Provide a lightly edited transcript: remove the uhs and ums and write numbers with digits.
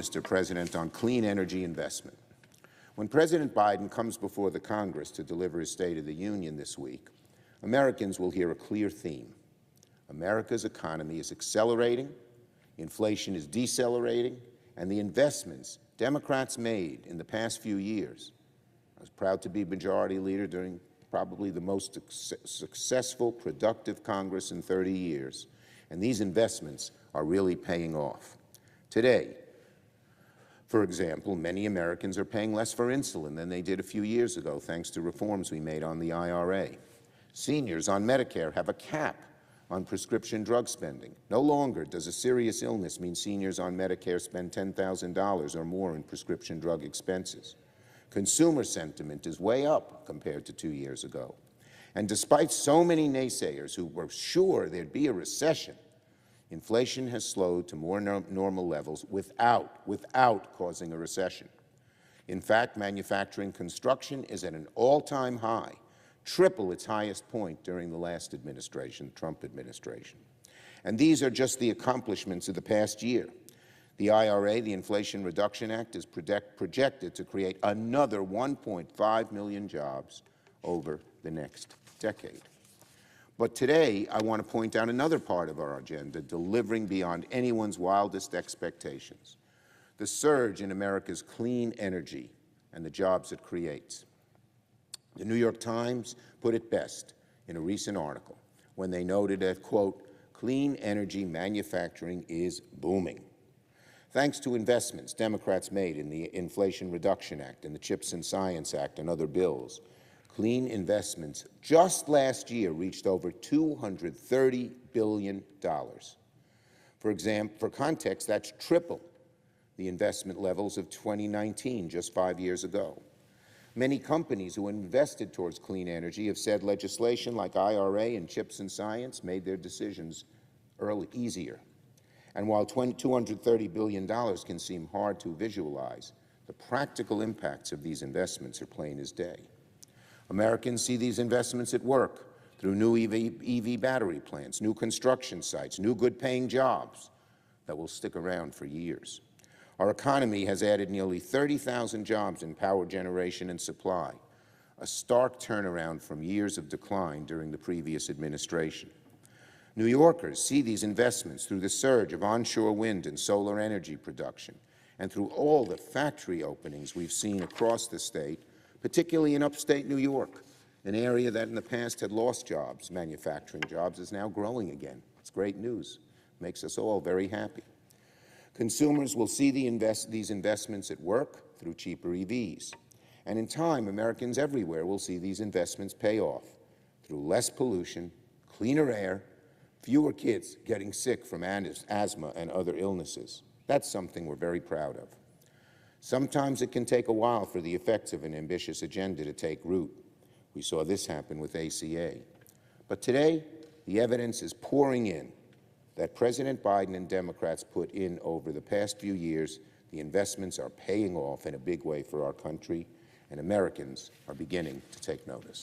Mr. President, on clean energy investment. When President Biden comes before the Congress to deliver his State of the Union this week, Americans will hear a clear theme. America's economy is accelerating, inflation is decelerating, and the investments Democrats made in the past few years. I was proud to be Majority Leader during probably the most successful, productive Congress in 30 years, and these investments are really paying off. Today, for example, many Americans are paying less for insulin than they did a few years ago, thanks to reforms we made on the IRA. Seniors on Medicare have a cap on prescription drug spending. No longer does a serious illness mean seniors on Medicare spend $10,000 or more in prescription drug expenses. Consumer sentiment is way up compared to 2 years ago. And despite so many naysayers who were sure there'd be a recession, inflation has slowed to more normal levels without causing a recession. In fact, manufacturing construction is at an all-time high, triple its highest point during the last administration, Trump administration. And these are just the accomplishments of the past year. The IRA, the Inflation Reduction Act, is projected to create another 1.5 million jobs over the next decade. But today, I want to point out another part of our agenda, delivering beyond anyone's wildest expectations: the surge in America's clean energy and the jobs it creates. The New York Times put it best in a recent article when they noted that, quote, "clean energy manufacturing is booming." Thanks to investments Democrats made in the Inflation Reduction Act and the CHIPS and Science Act and other bills, clean investments just last year reached over $230 billion. For context, that's triple the investment levels of 2019, just 5 years ago. Many companies who invested towards clean energy have said legislation like IRA and CHIPS and Science made their decisions easier. And while $230 billion can seem hard to visualize, the practical impacts of these investments are plain as day. Americans see these investments at work through new EV battery plants, new construction sites, new good-paying jobs that will stick around for years. Our economy has added nearly 30,000 jobs in power generation and supply, a stark turnaround from years of decline during the previous administration. New Yorkers see these investments through the surge of onshore wind and solar energy production, and through all the factory openings we've seen across the state, particularly in upstate New York, an area that in the past had lost jobs. Manufacturing jobs is now growing again. It's great news. Makes us all very happy. Consumers will see these investments at work through cheaper EVs. And in time, Americans everywhere will see these investments pay off through less pollution, cleaner air, fewer kids getting sick from asthma and other illnesses. That's something we're very proud of. Sometimes it can take a while for the effects of an ambitious agenda to take root. We saw this happen with ACA. But today, the evidence is pouring in that President Biden and Democrats put in over the past few years. The investments are paying off in a big way for our country, and Americans are beginning to take notice.